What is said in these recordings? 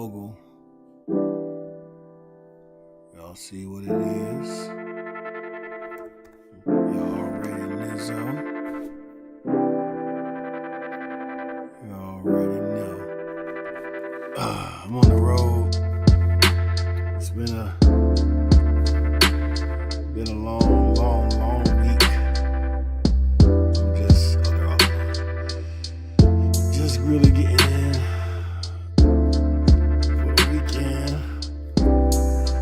logo. Y'all see what it is. Y'all already Lizzo. Y'all already know. I'm on the road. It's been a long week. I'm just really getting in for the weekend.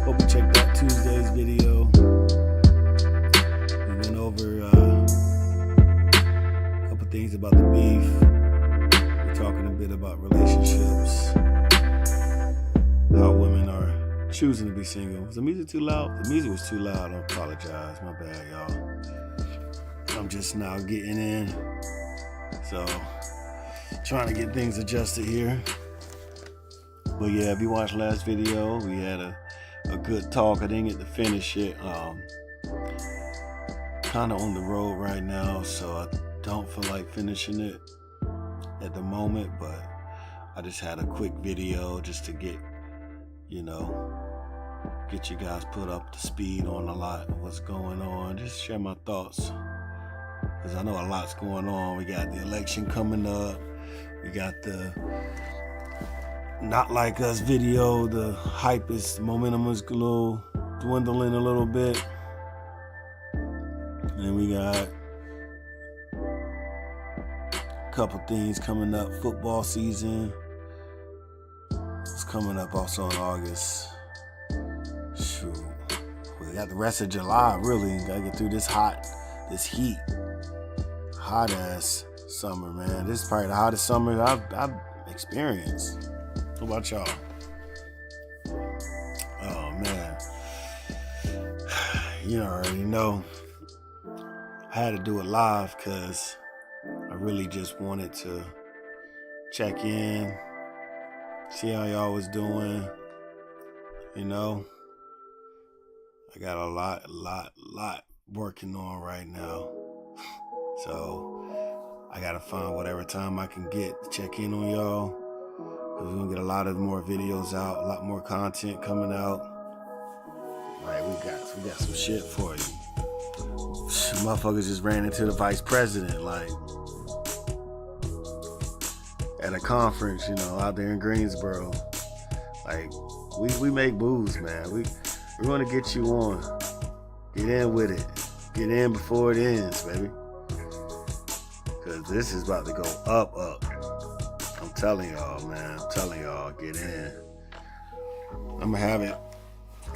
Hope you checked out Tuesday's video. We went over a couple things about the beef. We're talking a bit about relationships. How women are choosing to be single. Was the music too loud? The music was too loud. I apologize. My bad, y'all. I'm just now getting in. So, trying to get things adjusted here. But yeah, if you watched last video, we had a good talk. I didn't get to finish it. Kind of on the road right now, so I don't feel like finishing it at the moment. But I just had a quick video just to get you guys put up to speed on a lot of what's going on. Just share my thoughts, because I know a lot's going on. We got the election coming up. We got the Not Like Us video. The hype is, momentum is dwindling a little bit. And we got a couple things coming up. Football season is coming up also in August. Shoot. We got the rest of July, really. Gotta get through this heat. Hot ass summer, man. This is probably the hottest summer I've experienced. What about y'all? Oh, man. You already know. I had to do it live because I really just wanted to check in, see how y'all was doing. I got a lot working on right now. So I gotta find whatever time I can get to check in on y'all, because we're gonna get a lot of more videos out, a lot more content coming out. Right, we got some shit for you. Motherfuckers just ran into the vice president, like, at a conference, out there in Greensboro. Like, we make moves, man. We want to get you on. Get in with it. Get in before it ends, baby. Because this is about to go up. I'm telling y'all, man. I'm telling y'all, get in. I'm going to have it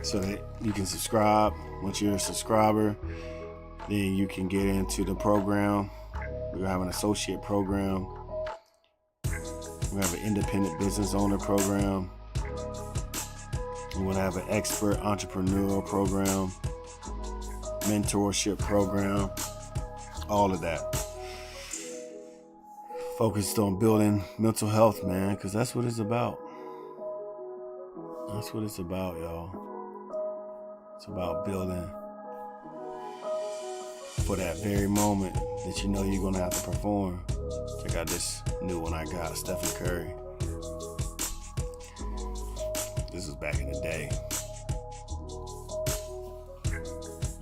so that you can subscribe. Once you're a subscriber, then you can get into the program. We're going to have an associate program. We're going to have an independent business owner program. We're going to have an expert entrepreneurial program, mentorship program, all of that. Focused on building mental health, man, because that's what it's about. That's what it's about, y'all. It's about building for that very moment that you're going to have to perform. Check out this new one I got, Stephen Curry. This was back in the day.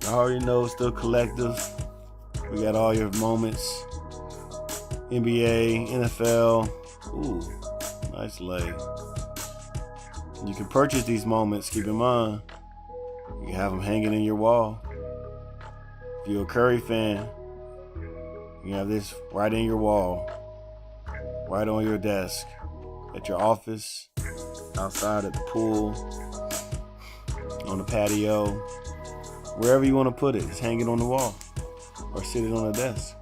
I already know, still collective. We got all your moments. NBA, NFL. Ooh, nice lay. You can purchase these moments, keep in mind. You can have them hanging in your wall. If you're a Curry fan, you have this right in your wall, right on your desk, at your office, outside at the pool, on the patio, wherever you want to put it. It's hanging on the wall or sitting on the desk.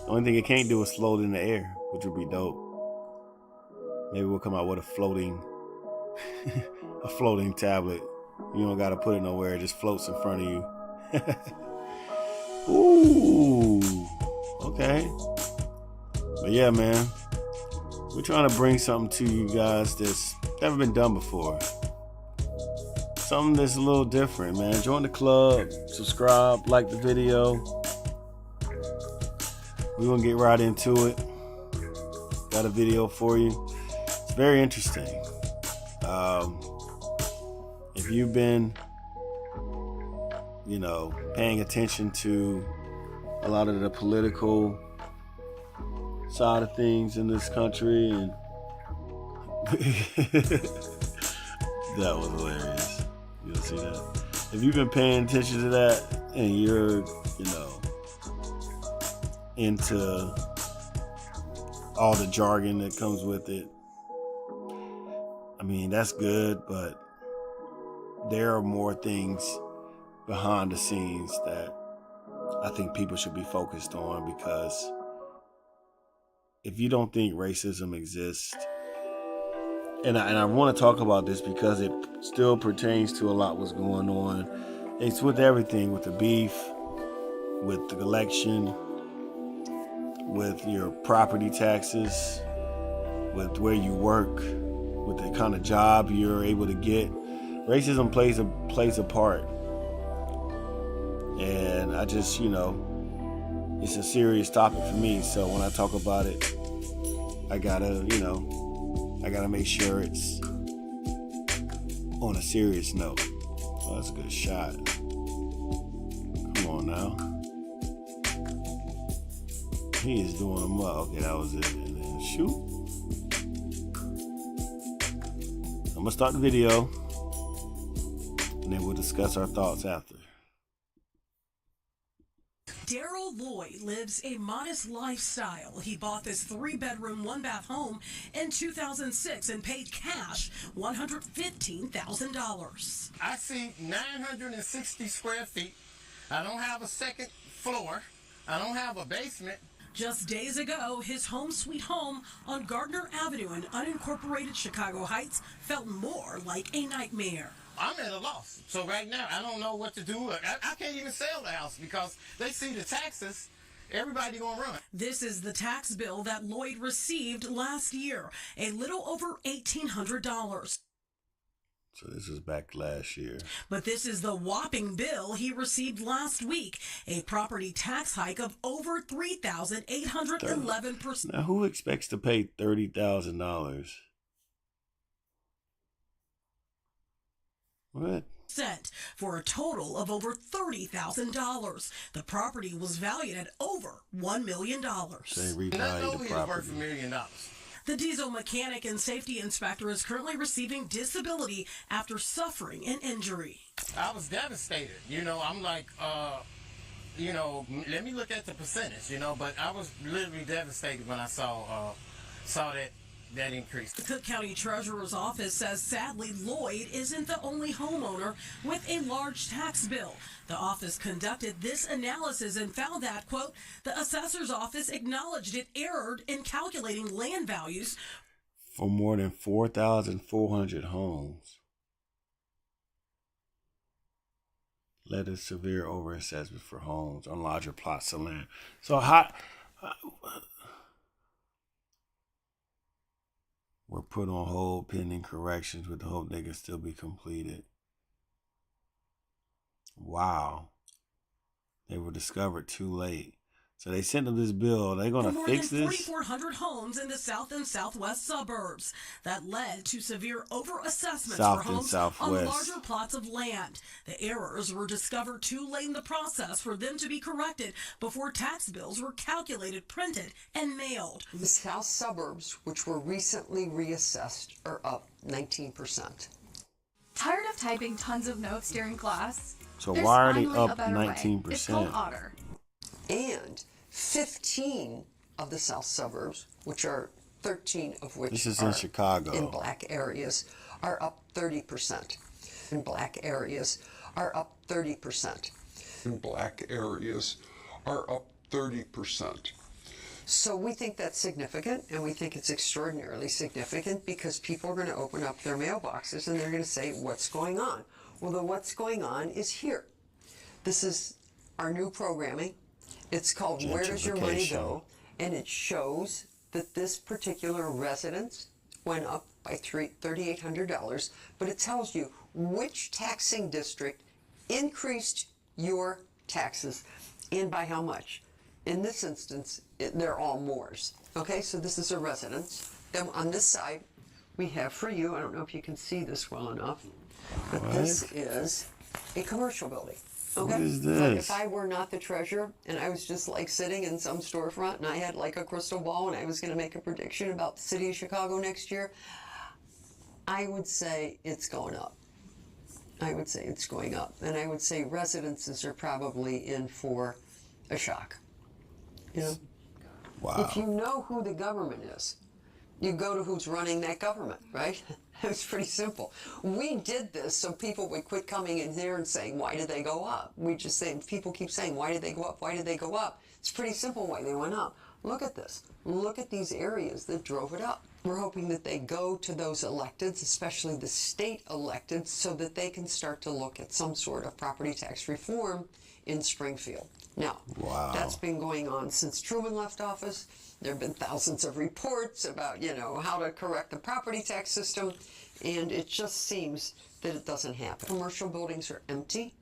The only thing it can't do is float in the air, which would be dope. Maybe we'll come out with a floating tablet. You don't got to put it nowhere. It just floats in front of you. Ooh, okay. But yeah, man, we're trying to bring something to you guys that's never been done before. Something that's a little different, man. Join the club, subscribe, like the video. We're going to get right into it. Got a video for you. It's very interesting. If you've been, paying attention to a lot of the political side of things in this country, and that was hilarious. You'll see that. If you've been paying attention to that and you're, into all the jargon that comes with it, I mean, that's good, but there are more things behind the scenes that I think people should be focused on, because if you don't think racism exists, and I want to talk about this because it still pertains to a lot what's going on. It's with everything, with the beef, with the election, with your property taxes, with where you work, with the kind of job you're able to get. Racism plays a part. And I just, it's a serious topic for me. So when I talk about it, I gotta make sure it's on a serious note. Oh, that's a good shot. Come on now. He is doing them up. Okay, that was it. And then shoot. I'm gonna start the video, and then we'll discuss our thoughts after. Daryl Lloyd lives a modest lifestyle. He bought this 3-bedroom, 1-bath home in 2006 and paid cash $115,000. I see 960 square feet. I don't have a second floor. I don't have a basement. Just days ago, his home sweet home on Gardner Avenue in unincorporated Chicago Heights felt more like a nightmare. I'm at a loss. So right now, I don't know what to do. I can't even sell the house because they see the taxes. Everybody gonna run. This is the tax bill that Lloyd received last year, a little over $1,800. So this is back last year. But this is the whopping bill he received last week, a property tax hike of over 3,811%. Now, who expects to pay $30,000? What? For a total of over $30,000. The property was valued at over $1 million. They revalued the property. Worth $1 million. The diesel mechanic and safety inspector is currently receiving disability after suffering an injury. I was devastated. I'm like, let me look at the percentage, but I was literally devastated when I saw that increase. The Cook County Treasurer's Office says sadly Lloyd isn't the only homeowner with a large tax bill. The office conducted this analysis and found that, quote, the assessor's office acknowledged it erred in calculating land values for more than 4,400 homes. Led to severe overassessment for homes on larger plots of land. So were put on hold pending corrections with the hope they could still be completed. Wow. They were discovered too late. So they sent them this bill. They're going to fix this? More than 4,400 homes in the south and southwest suburbs. That led to severe overassessments for homes on larger plots of land. The errors were discovered too late in the process for them to be corrected before tax bills were calculated, printed, and mailed. The south suburbs, which were recently reassessed, are up 19%. Tired of typing tons of notes during class? So why are they up 19%? It's called Otter. And 15 of the south suburbs, which are 13 of which this is are in Chicago, in black areas, are up 30%. In black areas are up 30%. In black areas are up 30%. So we think that's significant, and we think it's extraordinarily significant because people are going to open up their mailboxes and they're going to say, what's going on? Well, the what's going on is here. This is our new programming. It's called Where Does Your Money Go? And it shows that this particular residence went up by $3,800, but it tells you which taxing district increased your taxes and by how much. In this instance, they're all Moores. Okay, so this is a residence. Then on this side, we have for you, I don't know if you can see this well enough, but this is a commercial building. Okay? What is But this? if I were not the treasurer and I was just like sitting in some storefront and I had like a crystal ball and I was going to make a prediction about the city of Chicago next year, I would say it's going up. I would say it's going up. And I would say residences are probably in for a shock. You know? Wow. If you know who the government is, you go to who's running that government, right? It's pretty simple. We did this so people would quit coming in here and saying, why did they go up? We just say, people keep saying, why did they go up? Why did they go up? It's pretty simple why they went up. Look at this. Look at these areas that drove it up. We're hoping that they go to those electeds, especially the state electeds, so that they can start to look at some sort of property tax reform in Springfield. Now, that's been going on since Truman left office. There have been thousands of reports about, you know, how to correct the property tax system, and it just seems that it doesn't happen. Commercial buildings are empty.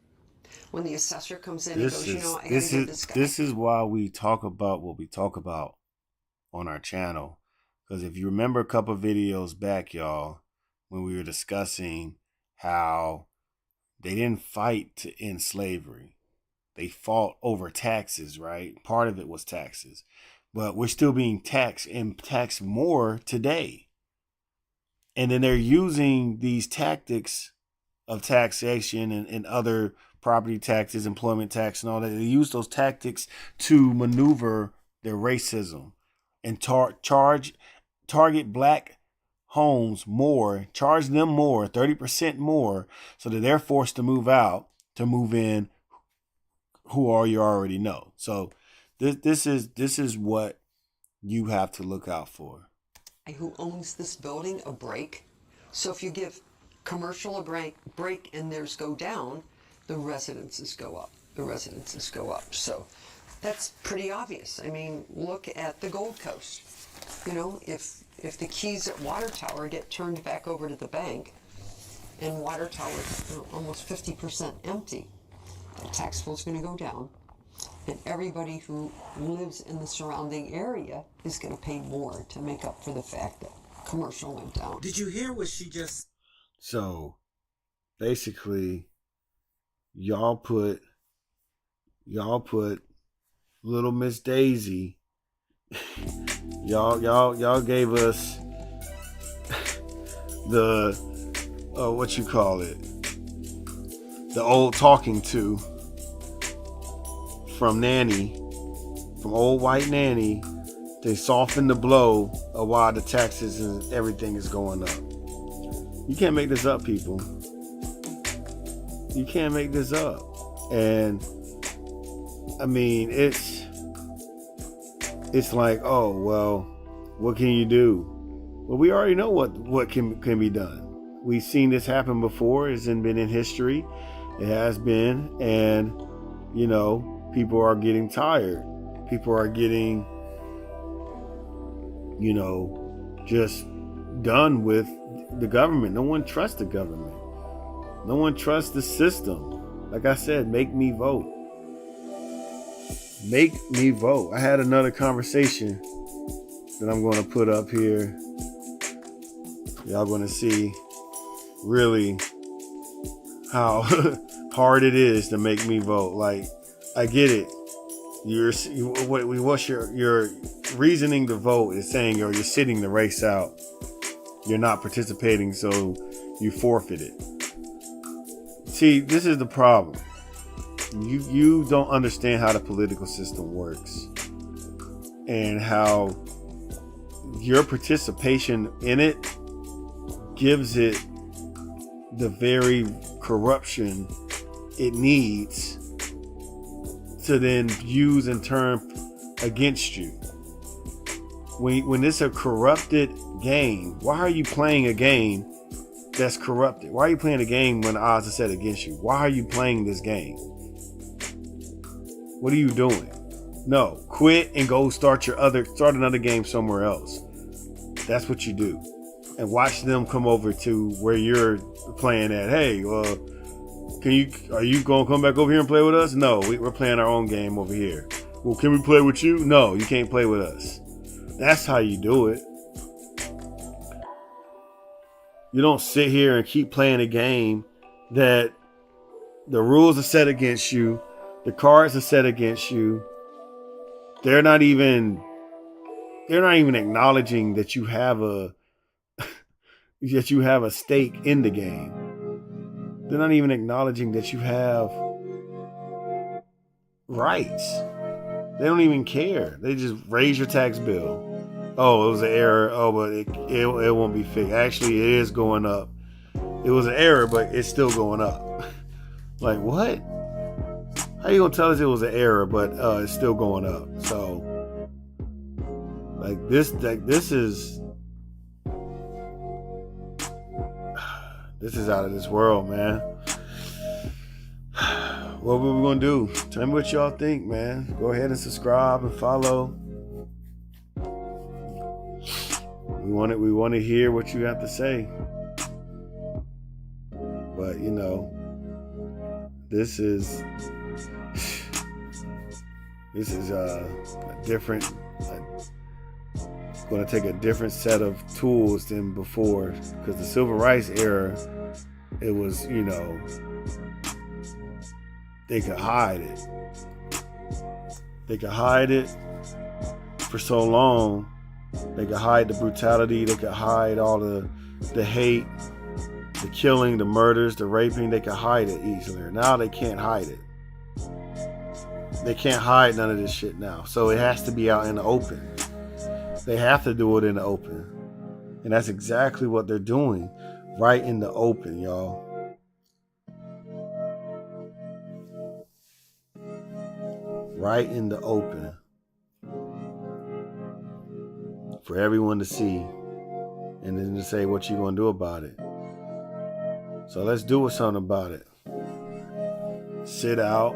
When the assessor comes in, he goes, you know, I gotta get this guy. This is why we talk about what we talk about on our channel. Because if you remember a couple of videos back, y'all, when we were discussing how they didn't fight to end slavery. They fought over taxes, right? Part of it was taxes. But we're still being taxed and taxed more today. And then they're using these tactics of taxation and other property taxes, employment tax and all that. They use those tactics to maneuver their racism and target black homes more, charge them more, 30% more, so that they're forced to move out to move in who all you already know. So this is what you have to look out for. Who owns this building a break? So if you give commercial a break and theirs go down, the residences go up. The residences go up. So that's pretty obvious. I mean, look at the Gold Coast. You know, if the keys at Water Tower get turned back over to the bank, and Water Tower is almost 50% empty, the tax bill is going to go down, and everybody who lives in the surrounding area is going to pay more to make up for the fact that commercial went down. Did you hear what she just... So basically, y'all put little Miss Daisy, y'all gave us the what you call it, the old talking to from Nanny, from old white Nanny. They soften the blow of why the taxes and everything is going up. You can't make this up, people. You can't make this up. And I mean, it's like, oh, well, what can you do? Well, we already know what can be done. We've seen this happen before. It's been in history. It has been. And, you know, people are getting tired. People are getting, you know, just done with the government. No one trusts the government. No one trusts the system. Like I said, make me vote. Make me vote. I had another conversation that I'm going to put up here. Y'all going to see really how hard it is to make me vote. Like, I get it. What's your reasoning to vote is saying you're sitting the race out. You're not participating, so you forfeit it. See, this is the problem. You don't understand how the political system works and how your participation in it gives it the very corruption it needs to then use and turn against you. When it's a corrupted game, why are you playing a game that's corrupted? Why are you playing a game when the odds are set against you? Why are you playing this game? What are you doing? No, quit and go start another game somewhere else. That's what you do. And watch them come over to where you're playing at. Hey, well, are you going to come back over here and play with us? No, we're playing our own game over here. Well, can we play with you? No, you can't play with us. That's how you do it. You don't sit here and keep playing a game that the rules are set against you. The cards are set against you. They're not even acknowledging that you have a stake in the game. They're not even acknowledging that you have rights. They don't even care. They just raise your tax bill. Oh, it was an error. Oh, but it won't be fixed. Actually, it is going up. It was an error, but it's still going up. Like, what? How you gonna tell us it was an error, but it's still going up? So, this is out of this world, man. What are we gonna do? Tell me what y'all think, man. Go ahead and subscribe and follow. We want to hear what you have to say. But this is a different. Going to take a different set of tools than before, because the civil rights era, it was they could hide it. They could hide it for so long. They could hide the brutality. They could hide all the hate, the killing, the murders, the raping. They could hide it easily. Now they can't hide it. They can't hide none of this shit now. So it has to be out in the open. They have to do it in the open. And that's exactly what they're doing. Right in the open, y'all. Right in the open. For everyone to see. And then to say what you gonna do about it. So let's do something about it. Sit out.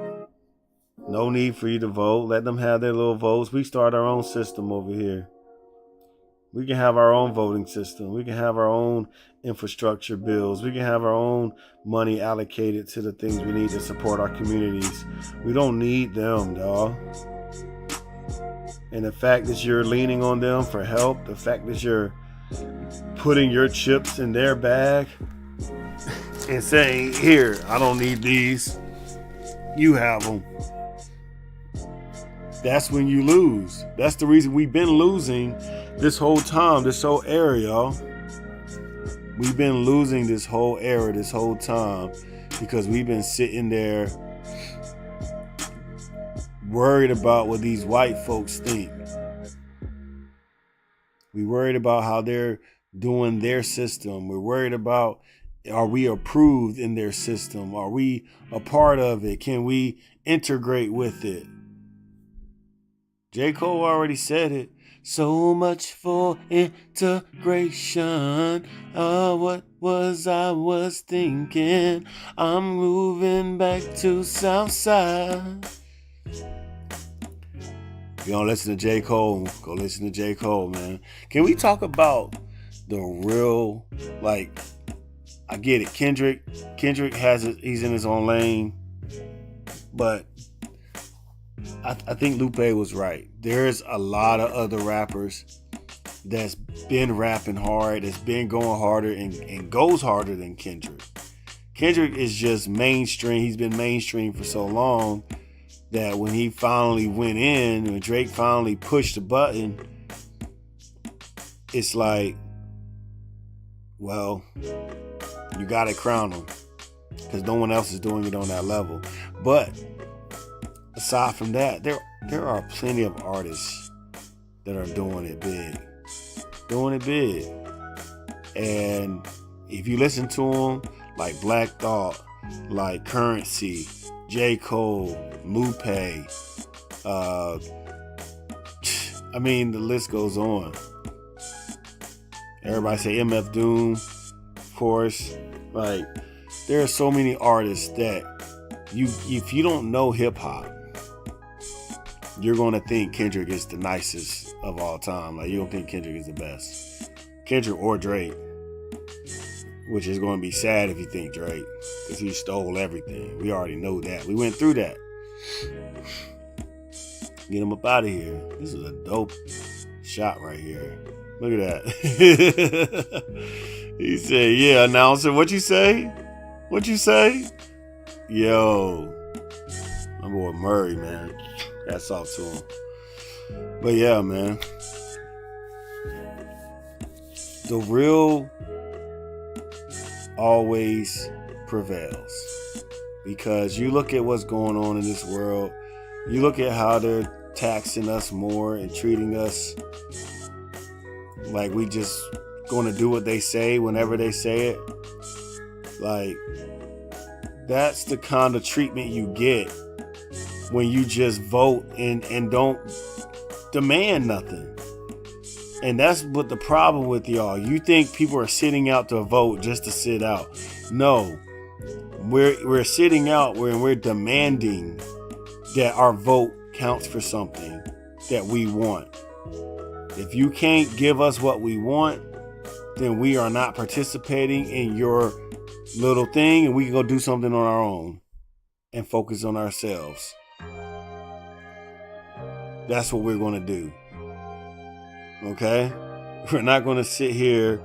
No need for you to vote. Let them have their little votes. We start our own system over here. We can have our own voting system. We can have our own infrastructure bills. We can have our own money allocated to the things we need to support our communities. We don't need them, dawg. And the fact that you're leaning on them for help, the fact that you're putting your chips in their bag and saying, here, I don't need these. You have them. That's when you lose. That's the reason we've been losing this whole time, this whole era, y'all. We've been losing this whole era, this whole time, because we've been sitting there worried about what these white folks think. We worried about how they're doing their system. We're worried about, are we approved in their system? Are we a part of it? Can we integrate with it? J. Cole already said it. So much for integration. What was I thinking? I'm moving back to Southside. If you don't listen to J. Cole, go listen to J. Cole, man. Can we talk about the real, I get it. Kendrick has it. He's in his own lane. But I think Lupe was right. There's a lot of other rappers that's been rapping hard, that's been going harder and goes harder than Kendrick. Kendrick is just mainstream. He's been mainstream for so long that when he finally went in, when Drake finally pushed the button, it's like, well, you got to crown him because no one else is doing it on that level. But aside from that, there are plenty of artists that are doing it big. And if you listen to them, like Black Thought, like Currency, J. Cole, Lupe, the list goes on. Everybody say MF Doom, of course. There are so many artists that if you don't know hip hop, you're going to think Kendrick is the nicest of all time. You don't think Kendrick is the best. Kendrick or Drake. Which is going to be sad if you think Drake. Because he stole everything. We already know that. We went through that. Get him up out of here. This is a dope shot right here. Look at that. He said, yeah, announcer, what you say? What you say? Yo. My boy Murray, man. Hats off to him. But yeah, man. The real always prevails. Because you look at what's going on in this world. You look at how they're taxing us more and treating us like we just going to do what they say whenever they say it. Like, that's the kind of treatment you get when you just vote and don't demand nothing. And that's what the problem with y'all. You think people are sitting out to vote just to sit out. No. We're sitting out and we're demanding that our vote counts for something that we want. If you can't give us what we want, then we are not participating in your little thing, and we can go do something on our own and focus on ourselves. That's what we're going to do. Okay? We're not going to sit here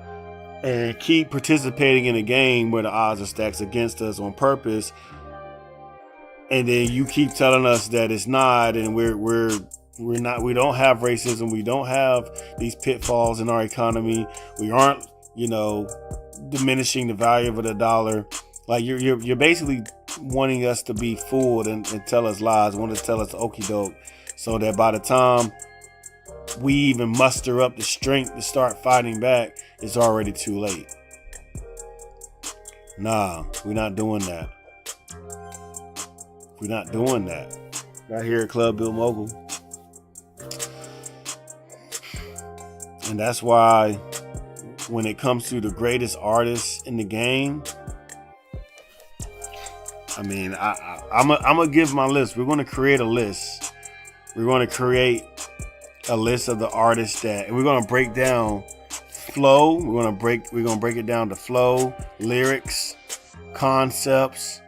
and keep participating in a game where the odds are stacked against us on purpose, and then you keep telling us that it's not, and we're not, we don't have racism, we don't have these pitfalls in our economy, we aren't, diminishing the value of the dollar. Like you're basically wanting us to be fooled and tell us lies, want to tell us okie doke, so that by the time we even muster up the strength to start fighting back, it's already too late. Nah, we're not doing that. We're not doing that. Right here at Club Built Mogul. And that's why when it comes to the greatest artists in the game, I mean, I'm gonna give my list. We're going to create a list. We're going to create a list of the artists and we're going to break down flow. We're going to break it down to flow, lyrics, concepts,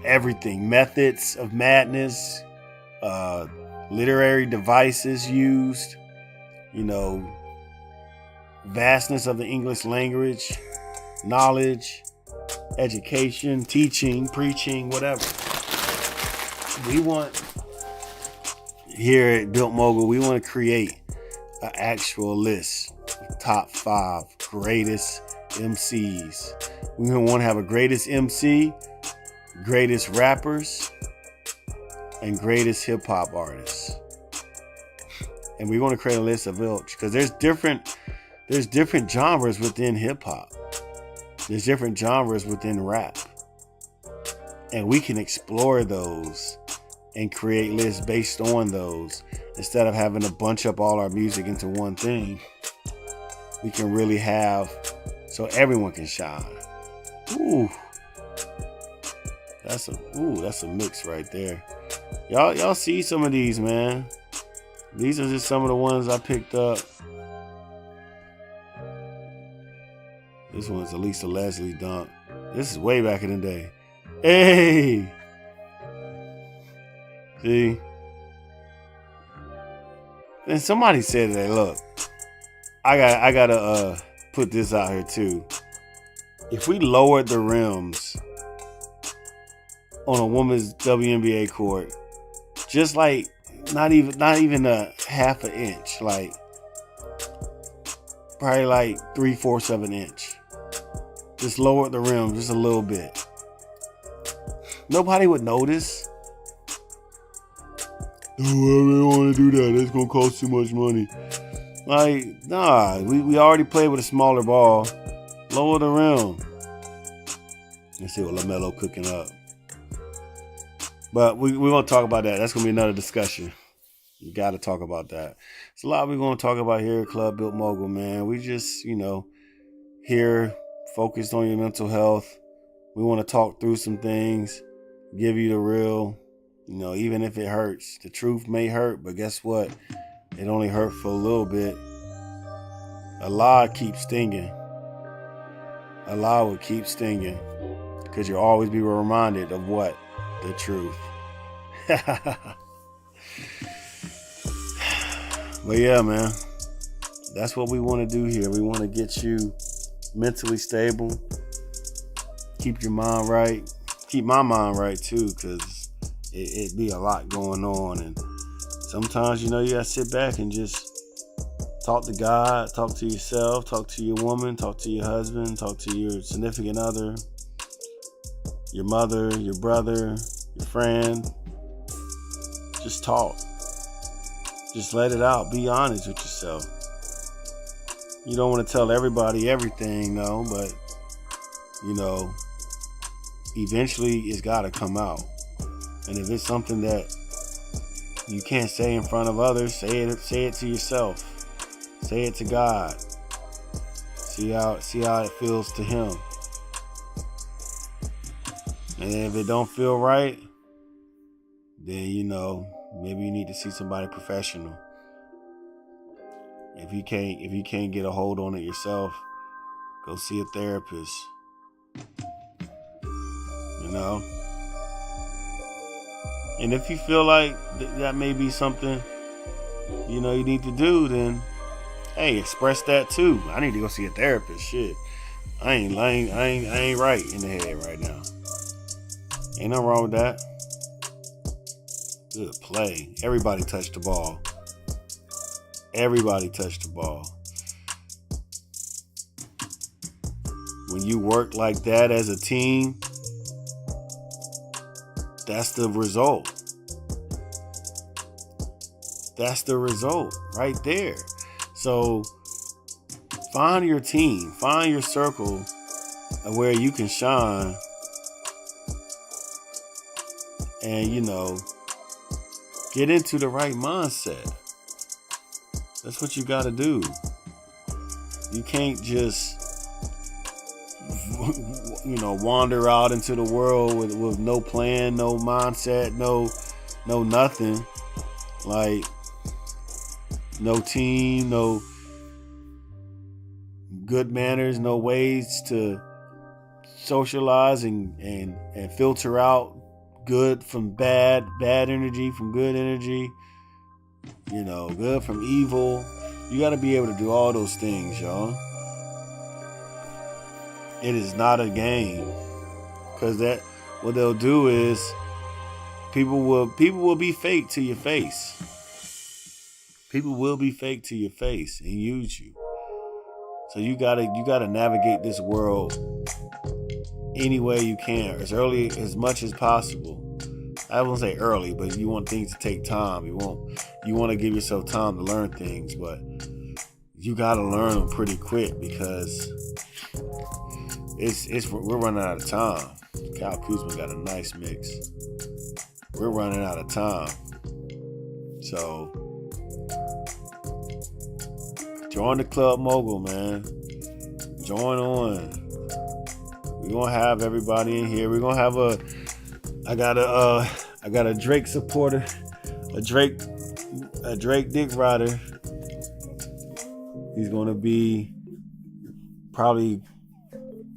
everything, methods of madness, literary devices used, vastness of the English language, knowledge, education, teaching, preaching, whatever. We want, here at Built Mogul, we want to create an actual list of top 5 greatest MCs. We're going to want to have a greatest MC, greatest rappers, and greatest hip hop artists. And we're going to create a list of each, because there's different genres within hip hop. There's different genres within rap. And we can explore those and create lists based on those, instead of having to bunch up all our music into one thing. We can really have, so everyone can shine. Ooh. That's a mix right there. Y'all see some of these, man. These are just some of the ones I picked up. This one's Elisa Leslie Dunk. This is way back in the day. Hey! See? And somebody said that, look, I gotta put this out here too. If we lowered the rims on a woman's WNBA court, just like not even a half an inch, like probably like 3/4 of an inch. Just lower the rim just a little bit. Nobody would notice. Oh, I don't want to do that. That's gonna cost too much money. Like, nah, we already played with a smaller ball. Lower the rim. Let's see what LaMelo cooking up. But we're going to talk about that. That's going to be another discussion. You got to talk about that. It's a lot we're going to talk about here at Club Built Mogul, man. We just, here focused on your mental health. We want to talk through some things, give you the real, even if it hurts. The truth may hurt, but guess what? It only hurt for a little bit. A lie keeps stinging. A lie will keep stinging, because you'll always be reminded of what? The truth. But yeah, man, That's what we want to do here. We want to get you mentally stable, keep your mind right, keep my mind right too, because it be a lot going on. And sometimes, you gotta sit back and just talk to God, talk to yourself, talk to your woman, talk to your husband, talk to your significant other, your mother, your brother, your friend. Just talk. Just let it out. Be honest with yourself. You don't want to tell everybody everything, though, but, eventually it's got to come out. And if it's something that you can't say in front of others, say it to yourself. Say it to God. See how it feels to Him. And if it don't feel right, then maybe you need to see somebody professional. If you can't get a hold on it yourself, go see a therapist. And if you feel like that may be something you need to do, then hey, express that too. I need to go see a therapist. Shit, I ain't right in the head right now. Ain't nothing wrong with that. Good play. Everybody touched the ball. Everybody touched the ball. When you work like that as a team, that's the result. That's the result right there. So find your team, find your circle of where you can shine, and get into the right mindset. That's what you got to do. You can't just wander out into the world with no plan, no mindset, no nothing. Like no team, no good manners, no ways to socialize and filter out good from bad energy from good energy, good from evil. You got to be able to do all those things, y'all. It is not a game, because what they'll do is people will be fake to your face. People will be fake to your face and use you. So you gotta navigate this world any way you can, as much as possible. I won't say early, but you want things to take time. You want to give yourself time to learn things, but you gotta learn them pretty quick, because we're running out of time. Kyle Kuzma got a nice mix. We're running out of time. So join the Club Mogul, man. Join on. We're gonna have everybody in here. We're gonna have I got a Drake supporter, a Drake dick rider. He's gonna be probably,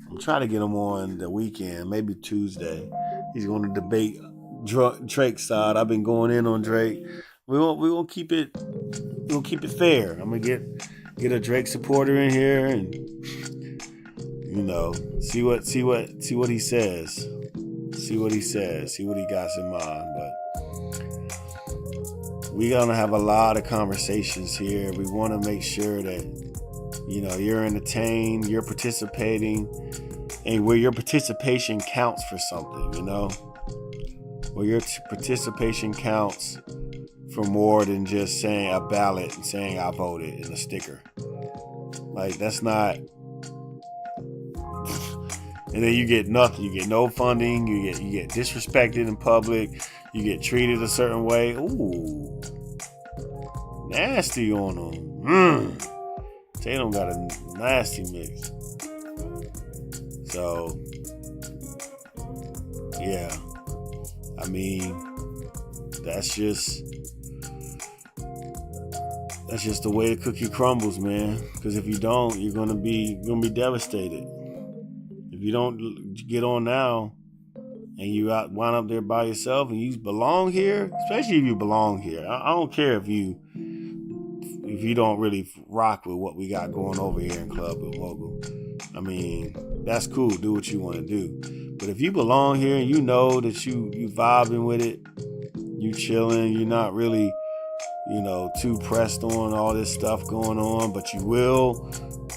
I'm trying to get him on the weekend, maybe Tuesday. He's gonna debate Drake's side. I've been going in on Drake. We're gonna keep it fair. I'm gonna get a Drake supporter in here and see what he says. See what he says. See what he got in mind. But we're gonna have a lot of conversations here. We want to make sure that you're entertained, you're participating, and where your participation counts for something. Where your participation counts for more than just saying a ballot and saying I voted and a sticker. Like, that's not. And then you get nothing. You get no funding. You get disrespected in public. You get treated a certain way. Ooh, nasty on them. Tatum got a nasty mix. So, yeah. I mean, that's just the way the cookie crumbles, man. Because if you don't, you're gonna be devastated. If you don't get on now and you wind up there by yourself and you belong here, especially if you belong here. I don't care if you you don't really rock with what we got going over here in Club Bill Mogul. I mean, that's cool. Do what you want to do. But if you belong here and you know that you vibing with it, you chilling, you're not really, too pressed on all this stuff going on, but you will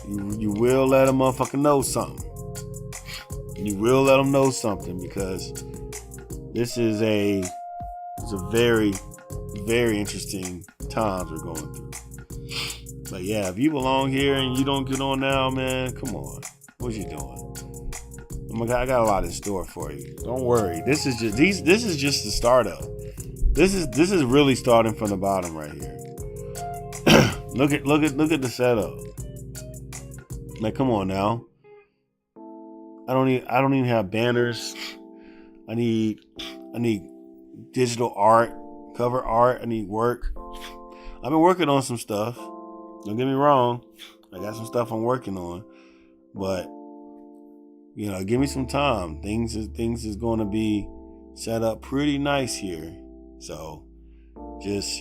let a motherfucker know something. You will let them know something, because this is a very, very interesting times we're going through. But yeah, if you belong here and you don't get on now, man, come on. What you doing? Oh my God, I got a lot in store for you. Don't worry. This is just the startup. This is really starting from the bottom right here. Look at the setup. Like, come on now. I don't even have banners. I need digital art, cover art. I need work. I've been working on some stuff. Don't get me wrong. I got some stuff I'm working on, but give me some time. Things is going to be set up pretty nice here. So just,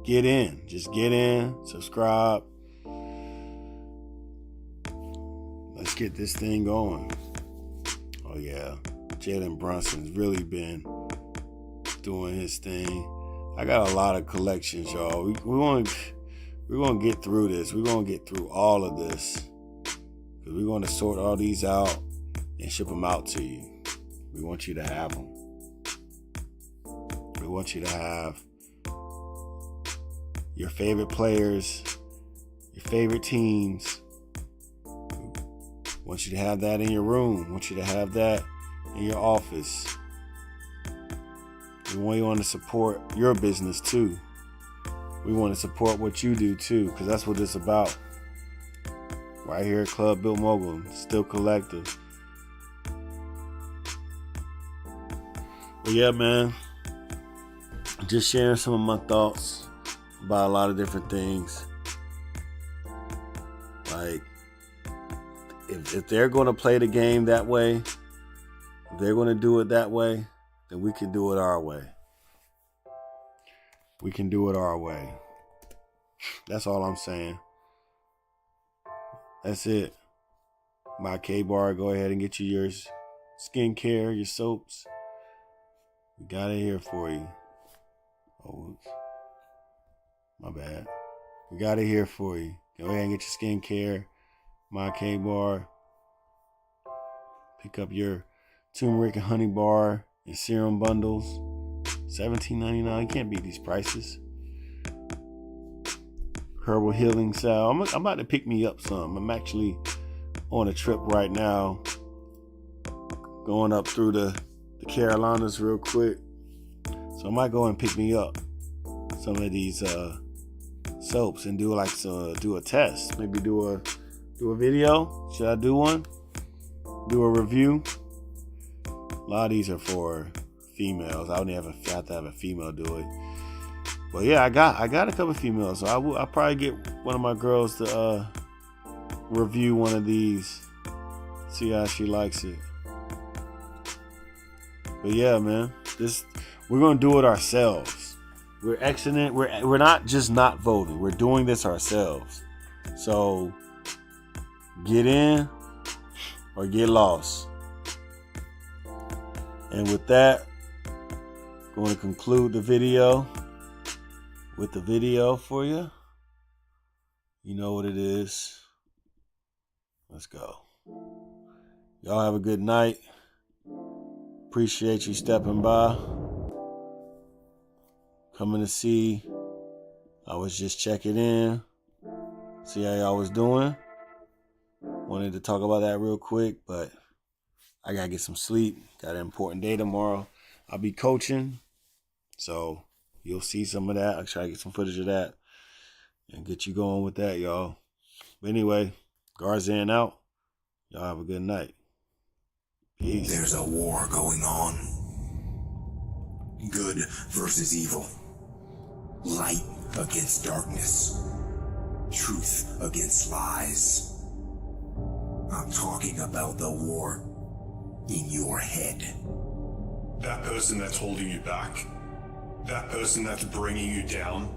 get in. Just get in, subscribe. Let's get this thing going. Oh yeah, Jalen Brunson's really been doing his thing. I got a lot of collections, y'all. We're gonna get through this. We're gonna get through all of this, because we're gonna sort all these out and ship them out to you. We want you to have them. We want you to have your favorite players, your favorite teams. We want you to have that in your room. We want you to have that in your office. We want to support your business too. We want to support what you do too, because that's what it's about. Right here at Club Bill Mogul, Still Collective. But yeah, man, just sharing some of my thoughts about a lot of different things. Like, if they're going to play the game that way, if they're going to do it that way, then we can do it our way. We can do it our way. That's all I'm saying. That's it. My K-Bar, go ahead and get you your skincare, your soaps. We got it here for you. Oh, oops. My bad. We got it here for you. Go ahead and get your skincare. My K-Bar. Pick up your turmeric and honey bar and serum bundles. $17.99. You can't beat these prices. Herbal healing salve. I'm about to pick me up some. I'm actually on a trip right now, going up through the Carolinas real quick. So I might go and pick me up some of these soaps and do a test. Maybe do a video. Should I do one? Do a review? A lot of these are for females. I only have to have a female do it. But yeah, I got a couple of females, so I'll probably get one of my girls to review one of these, see how she likes it. But yeah, man, we're gonna do it ourselves. We're excellent. We're not just not voting. We're doing this ourselves. So get in or get lost. And with that, I'm going to conclude the video with the video for you. You know what it is. Let's go. Y'all have a good night. Appreciate you stepping by. Coming to see. I was just checking in. See how y'all was doing. Wanted to talk about that real quick, but I gotta get some sleep. Got an important day tomorrow. I'll be coaching, so you'll see some of that. I'll try to get some footage of that and get you going with that, y'all. But anyway, Garzan out. Y'all have a good night. Peace. There's a war going on. Good versus evil. Light against darkness. Truth against lies. I'm talking about the war in your head. That person that's holding you back. That person that's bringing you down,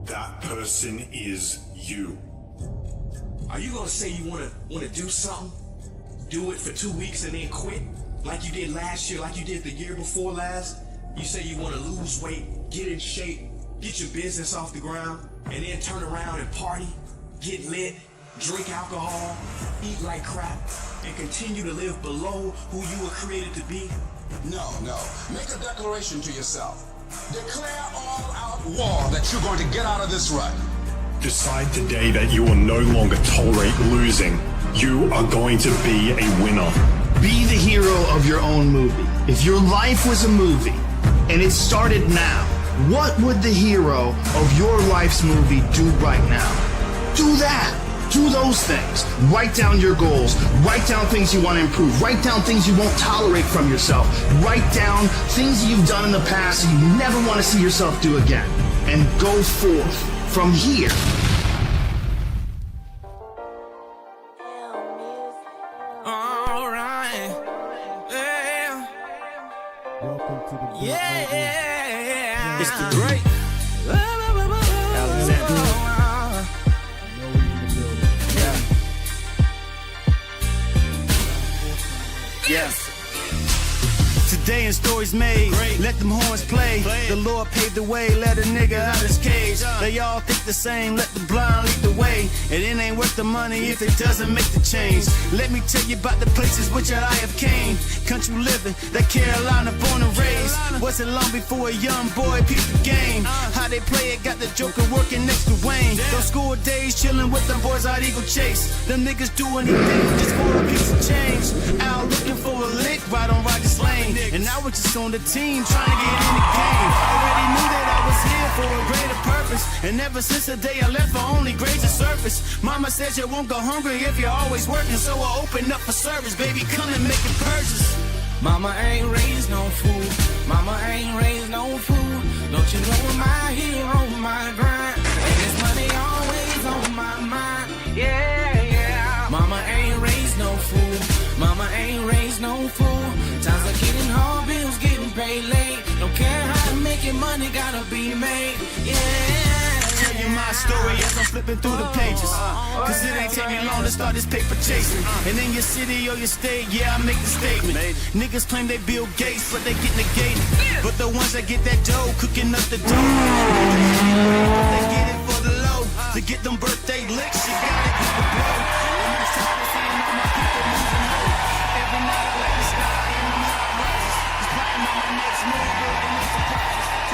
that person is you. Are you gonna say you wanna do something? Do it for 2 weeks and then quit? Like you did last year, like you did the year before last? You say you wanna lose weight, get in shape, get your business off the ground, and then turn around and party, get lit, drink alcohol, eat like crap, and continue to live below who you were created to be? No. Make a declaration to yourself. Declare all-out war that you're going to get out of this rut. Decide today that you will no longer tolerate losing. You are going to be a winner. Be the hero of your own movie. If your life was a movie and it started now, what would the hero of your life's movie do right now? Do that. Do those things. Write down your goals. Write down things you want to improve. Write down things you won't tolerate from yourself. Write down things you've done in the past that you never want to see yourself do again. And go forth from here. All right. Yeah. Welcome to the Yeah. It's the great Alexander. Yes. Today in stories made, let them horns play. The Lord paved the way, let a nigga out his cage. They all think the same, let the blind lead the way. And it ain't worth the money if it doesn't make the change. Let me tell you about the places which I have came. Country living, that Carolina born and raised. Wasn't long before a young boy peeped the game. How they play it, got the Joker working next to Wayne. Those school days chilling with them boys out Eagle Chase. Them niggas do anything just for a piece of change. Out looking for a lick right on Rogers Lane. And I was just on the team trying to get in the game. Already knew that I was here for a greater purpose. And ever since the day I left, I only grazed the surface. Mama says you won't go hungry if you're always working. So I open up for service, baby, come and make it purchase. Mama ain't raised no fool. Mama ain't raised no fool. Don't you know my hero, my grind? And this money always on my mind. Yeah. Mama ain't raised no fool. Mama ain't raised no fool. Times are getting hard, bills getting paid late. Don't care how to make it, money gotta be made. Yeah. Tell you my story as I'm flipping through the pages. Cause it ain't take me long to start this paper chasing. And in your city or your state, yeah, I make the statement. Niggas claim they Bill Gates, but they get negated. But the ones that get that dough, cooking up the dough. They get it for the low. To get them birthday licks, you gotta get the blow.